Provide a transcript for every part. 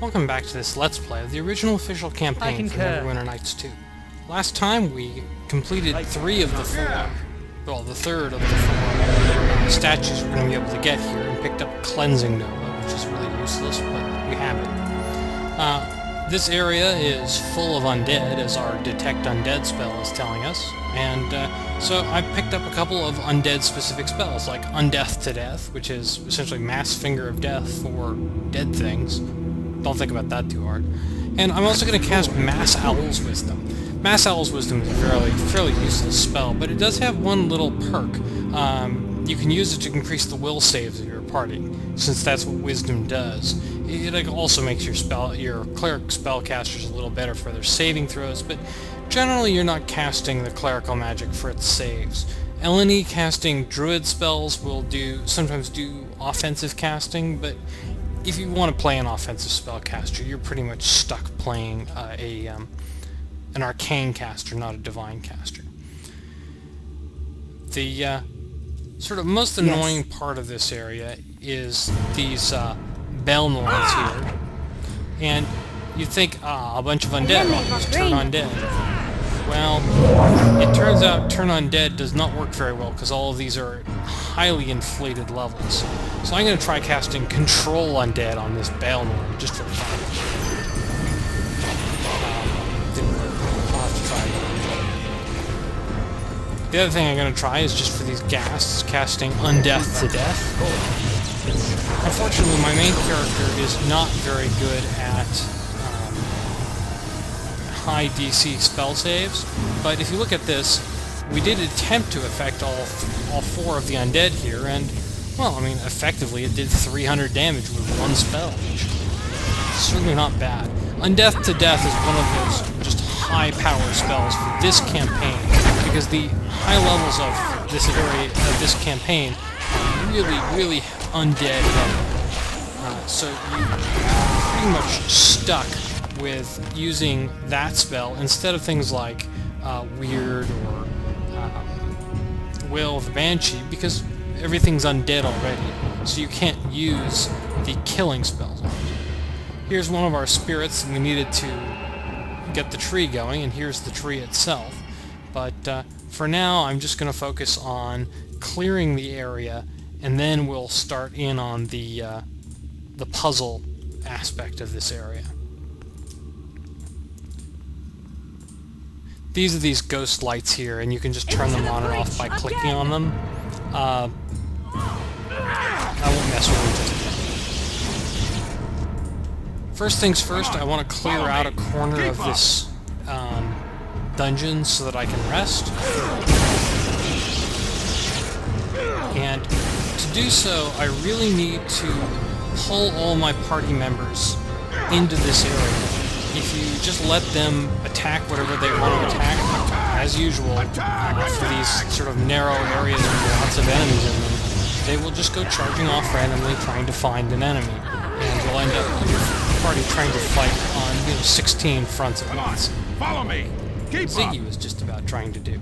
Welcome back to this Let's Play of the original official campaign for Neverwinter Nights 2. Last time we completed 3 of the 4, well, the third of the 4 statues we're going to be able to get here, and picked up Cleansing Nova, which is really useless, but we have it. This area is full of undead, as our Detect Undead spell is telling us, and so I picked up a couple of undead-specific spells, like Undeath to Death, which is essentially Mass Finger of Death for dead things. Don't think about that too hard. And I'm also going to cast Mass Owl's Wisdom. Mass Owl's Wisdom is a fairly useless spell, but it does have one little perk. You can use it to increase the will saves of your party, since that's what Wisdom does. It also makes your cleric spellcasters a little better for their saving throws, but generally you're not casting the clerical magic for its saves. LNE casting druid spells will sometimes do offensive casting, but if you want to play an offensive spellcaster, you're pretty much stuck playing an arcane caster, not a divine caster. The sort of most annoying part of this area is these bell noise here. And you'd think, a bunch of undead, I'll just turn undead. Well, it turns out Turn Undead does not work very well because all of these are highly inflated levels. So I'm going to try casting Control Undead on this Baelnorn just for fun. I'll have to try it. The other thing I'm going to try is just for these ghasts, casting Undeath to Death. Unfortunately, my main character is not very good at high DC spell saves, but if you look at this, we did attempt to affect all 4 of the undead here, and, well, I mean, effectively it did 300 damage with one spell, which is certainly not bad. Undeath to Death is one of those just high-power spells for this campaign, because the high levels of this area, of this campaign, are really undead heavy. So you're pretty much stuck with using that spell instead of things like Weird or Will of the Banshee, because everything's undead already, so you can't use the killing spells on it. Here's one of our spirits we needed to get the tree going, and here's the tree itself. But for now, I'm just going to focus on clearing the area, and then we'll start in on the puzzle aspect of this area. These are these ghost lights here, and you can just turn them on and off by clicking on them. I won't mess with them just yet. First things first, I want to clear out a corner of this dungeon so that I can rest. And to do so, I really need to pull all my party members into this area. If you just let them attack whatever they want to attack, as usual, for these sort of narrow areas with lots of enemies in them, they will just go charging off randomly trying to find an enemy, and you'll end up with the party trying to fight on 16 fronts at once. Follow me. Ziggy was just about trying to do.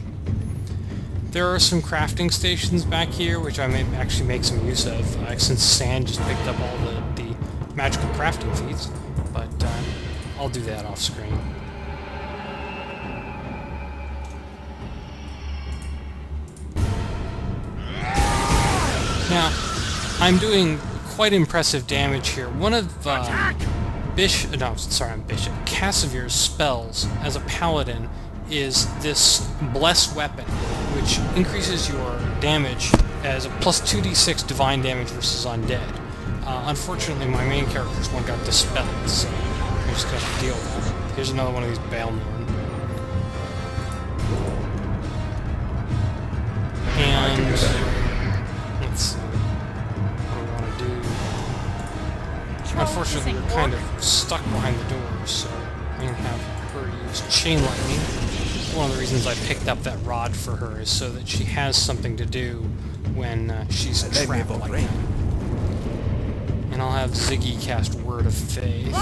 There are some crafting stations back here, which I may actually make some use of, since Sand just picked up all the magical crafting feats, but I'll do that off screen. Now, I'm doing quite impressive damage here. One of Cassavir's spells as a paladin is this Bless Weapon, which increases your damage as a plus 2d6 divine damage versus undead. Unfortunately, my main character's one got dispelled, so I'm just going to have to deal with that. Here's another one of these Baelnorn. And let's see what I want to do. Unfortunately, we're kind of stuck behind the door, so I'm going to have her use Chain Lightning. One of the reasons I picked up that rod for her is so that she has something to do when she's trapped like that. And I'll have Ziggy cast Word of Faith.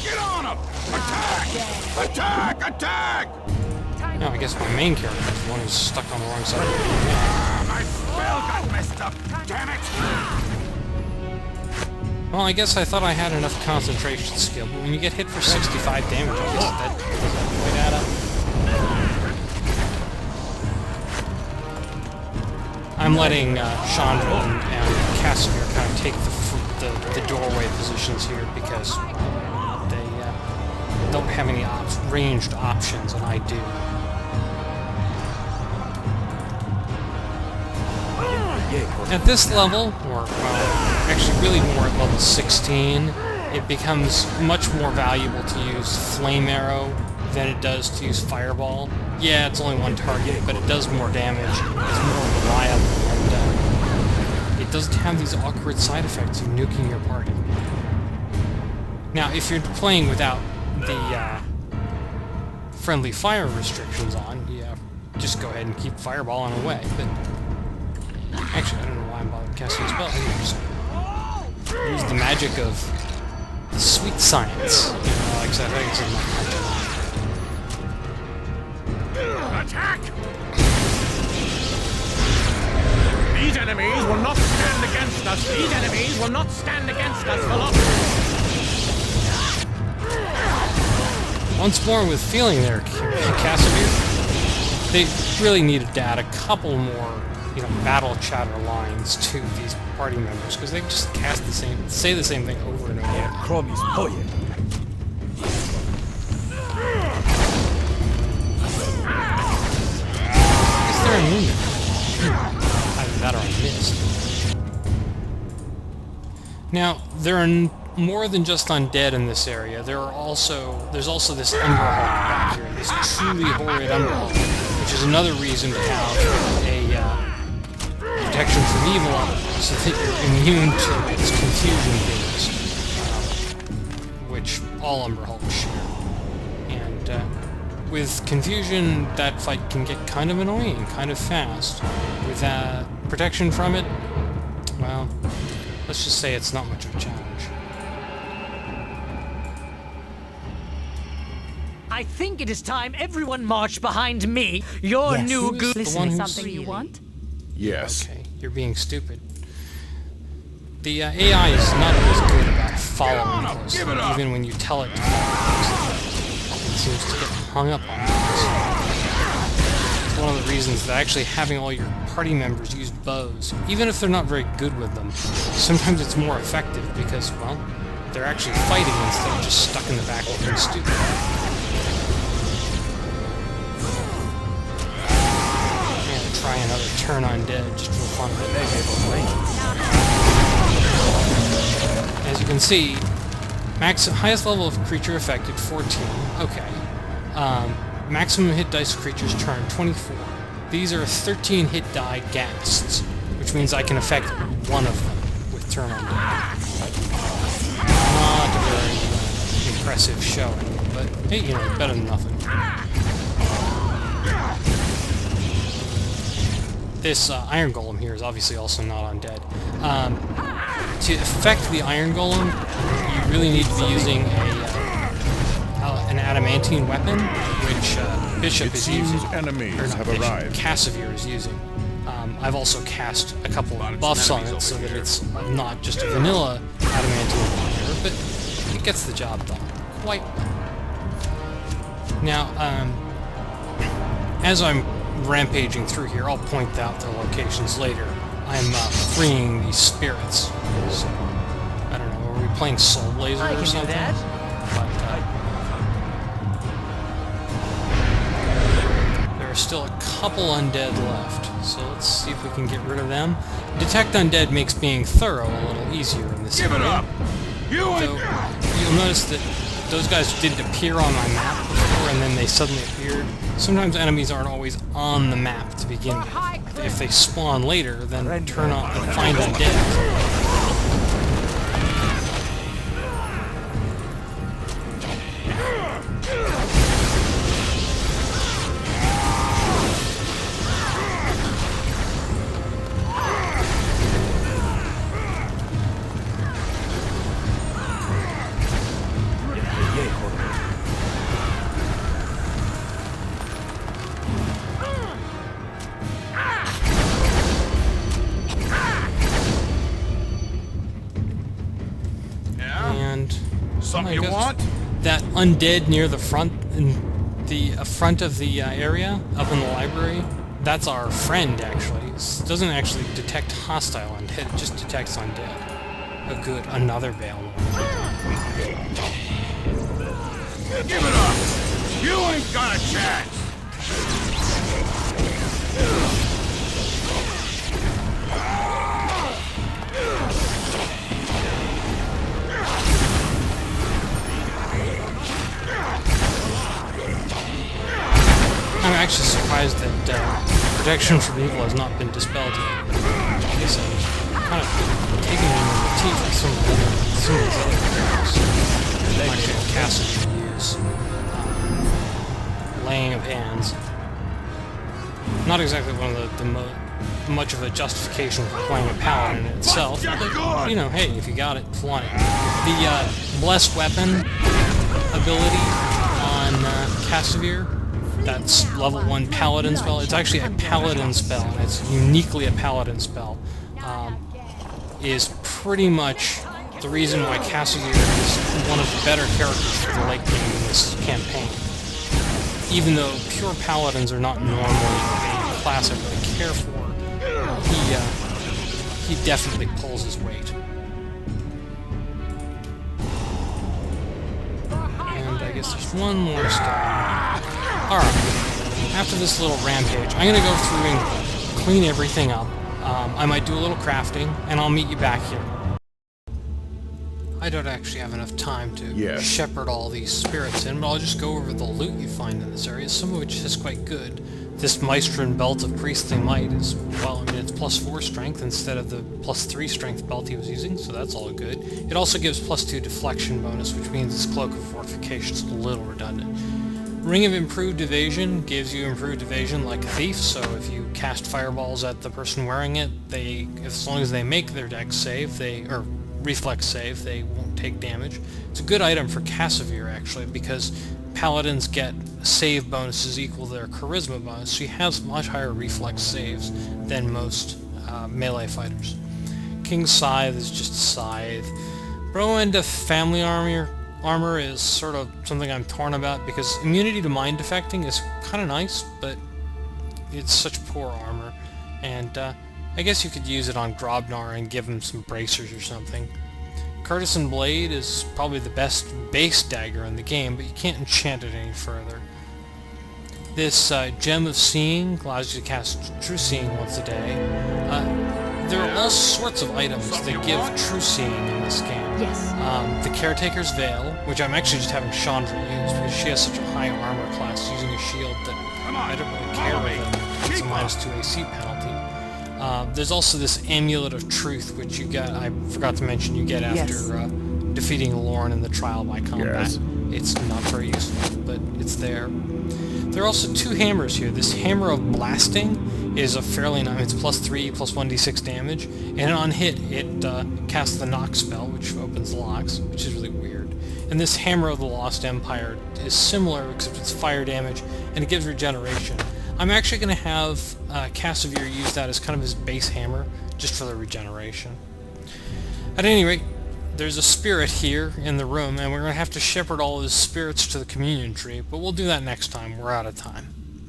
Get on him! Attack! Attack! Attack! Now, I guess my main character is the one who's stuck on the wrong side of the game. My spell got messed up. damn it! Well, I guess I thought I had enough concentration skill, but when you get hit for 65 damage, I guess that doesn't quite add up. I'm letting Chandra and Casimir kind of take the doorway positions here because they don't have any ranged options, and I do. At this level, or actually really more at level 16, it becomes much more valuable to use Flame Arrow than it does to use Fireball. Yeah, it's only one target, but it does more damage, it's more reliable, and it doesn't have these awkward side effects of nuking your party. Now, if you're playing without the friendly fire restrictions on, yeah, just go ahead and keep fireballing away, but actually, I don't know why I'm bothering casting a spell. I can just use the magic of the sweet science. Except I guess it's not Attack! These enemies will not stand against us. These enemies will not stand against us for long. Once more with feeling there, Casimir. They really needed to add a couple more, battle chatter lines to these party members, because they just say the same thing over and over. Is there a moon? Either that or I missed. Now, there are more than just undead in this area. There's also this Underhawk back here, this truly horrid Underhawk, which is another reason to have a protection from evil on it, so that you're immune to its confusion phase, which all Underhawks share. And with confusion, that fight can get kind of annoying, kind of fast. With protection from it, well, let's just say it's not much of a challenge. I think it is time everyone marched behind me, your new goo. Listen, something you want? Yes. Okay, you're being stupid. The AI is not always good about following closely, even when you tell it to follow. It seems to get hung up on things. It's one of the reasons that actually having all your party members use bows, even if they're not very good with them, sometimes it's more effective because, well, they're actually fighting instead of just stuck in the back looking stupid. Try another turn Undead just for fun of it. As you can see, highest level of creature affected 14. Okay. Maximum hit dice creatures turn 24. These are 13 hit die ghasts, which means I can affect one of them with turn Undead. Not a very impressive showing, but hey, better than nothing. This Iron Golem here is obviously also not undead. To affect the Iron Golem, you really need to be using an adamantine weapon, which Bishop is using. Casimir is using. I've also cast a couple of buffs on it so that it's not just a vanilla adamantine warrior, but it gets the job done quite well. Now, as I'm rampaging through here, I'll point out their locations later. I'm freeing these spirits. So, I don't know, are we playing Soul Blazer or something? But, there are still a couple undead left, so let's see if we can get rid of them. Detect Undead makes being thorough a little easier in this area. Give it up! You'll notice that those guys didn't appear on my map before, and then they suddenly appeared. Sometimes enemies aren't always on the map to begin with. If they spawn later, then turn on and find Undead. Something you want? That undead near the front, in the front of the area, up in the library, that's our friend, actually. It doesn't actually detect hostile undead, it just detects undead. Oh good, another Veil. Give it up! You ain't got a chance! I'm actually surprised that protection from evil has not been dispelled yet. I guess I'm kind of taking in the teeth with some of these other characters. Like Castle can use laying of hands. Not exactly one of the much of a justification for playing a paladin in itself, but you know, hey, if you got it, flaunt it. The bless weapon ability on Casavir, that's level 1 paladin spell. It's actually a paladin spell, and it's uniquely a paladin spell. Is pretty much the reason why Casavir is one of the better characters for the late game in this campaign. Even though pure paladins are not normally a class I really care for, he definitely pulls his weight. And I guess there's one more step. Alright, after this little rampage, I'm gonna go through and clean everything up. I might do a little crafting, and I'll meet you back here. I don't actually have enough time to shepherd all these spirits in, but I'll just go over the loot you find in this area, some of which is quite good. This Maestrin belt of priestly might is, well, I mean, it's +4 strength instead of the +3 strength belt he was using, so that's all good. It also gives +2 deflection bonus, which means his cloak of fortification is a little redundant. Ring of Improved Evasion gives you improved evasion like a thief, so if you cast fireballs at the person wearing it, as long as they make their dex save, or reflex save, they won't take damage. It's a good item for Casavir, actually, because paladins get save bonuses equal to their charisma bonus, so he has much higher reflex saves than most melee fighters. King's Scythe is just a scythe. Broenda Family Armor is sort of something I'm torn about, because immunity to mind defecting is kind of nice, but it's such poor armor, and I guess you could use it on Grobnar and give him some bracers or something. Courtesan Blade is probably the best base dagger in the game, but you can't enchant it any further. This Gem of Seeing allows you to cast True Seeing once a day. There are all sorts of items that give True Seeing in this game. Yes. The Caretaker's Veil, which I'm actually just having Chandra use, because she has such a high armor class using a shield that I don't really care with it. It's a -2 AC penalty. There's also this Amulet of Truth, which you get, I forgot to mention, you get after defeating Lorne in the Trial by Combat. Yes. It's not very useful, but it's there. There are also 2 hammers here. This Hammer of Blasting is a fairly nice, it's +3, +1d6 damage, and on hit it casts the knock spell, which opens locks, which is really weird. And this Hammer of the Lost Empire is similar, except it's fire damage, and it gives regeneration. I'm actually going to have Casavir use that as kind of his base hammer, just for the regeneration. At any rate, there's a spirit here in the room, and we're going to have to shepherd all his spirits to the communion tree, but we'll do that next time. We're out of time.